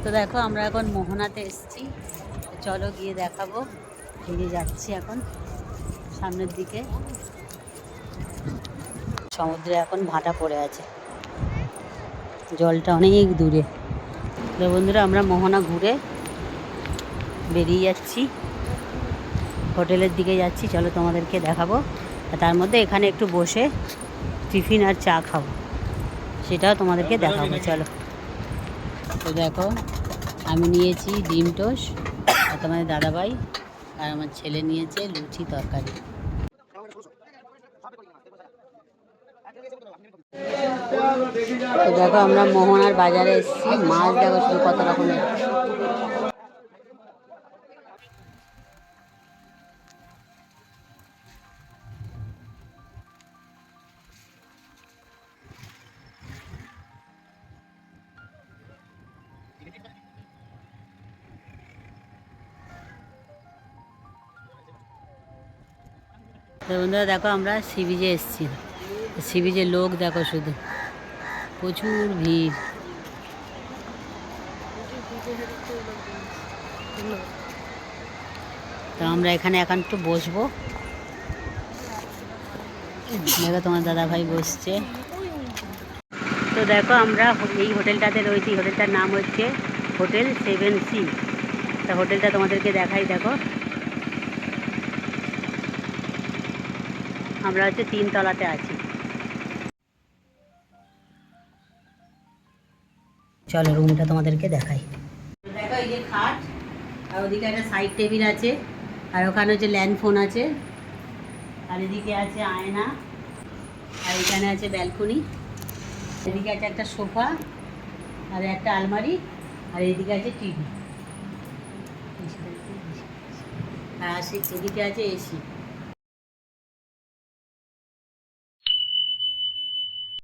তো দেখো আমরা এখন মোহনাতে এসেছি, চলো গিয়ে দেখাবো। এগিয়ে যাচ্ছি এখন সামনের দিকে। সমুদ্রে এখন ভাটা পড়ে আছে, জলটা অনেক দূরে। তো বন্ধুরা আমরা মোহনা ঘুরে বেরিয়ে যাচ্ছি, হোটেলের দিকে যাচ্ছি। চলো তোমাদেরকে দেখাবো। তার মধ্যে এখানে একটু বসে টিফিন আর চা খাবো, সেটাও তোমাদেরকে দেখাবো। চলো। তো দেখো আমি নিয়েছি ডিম টোস্ট, আর তোমাদের দাদাভাই আর আমার ছেলে নিয়েছে লুচি তরকারি। তো দেখো আমরা মোহনার বাজারে এসেছি, মাছ দেখো শুধু কত রকমের। তো বন্ধুরা দেখো আমরা সি বিচে এসেছি, সি বিচের লোক দেখো শুধু, প্রচুর ভিড়। তো আমরা এখানে এখন একটু বসবো। দেখো তোমার দাদাভাই বসছে। তো দেখো আমরা এই হোটেলটাতে রয়েছি, হোটেলটার নাম হচ্ছে হোটেল 7C। তা হোটেলটা তোমাদেরকে দেখাই। দেখো আমরা হচ্ছে 3 তলাতে আছি। চলো রুমটা তোমাদেরকে দেখাই। দেখো এই যে খাট, আর ওদিকে একটা সাইড টেবিল আছে, আর ওখানে হচ্ছে ল্যান্ড ফোন আছে, আর এদিকে আছে আয়না, আর এখানে আছে ব্যালকনি, এদিকে আছে একটা সোফা, আর একটা আলমারি, আর এদিকে আছে টিভি, আর এদিকে আছে এসি।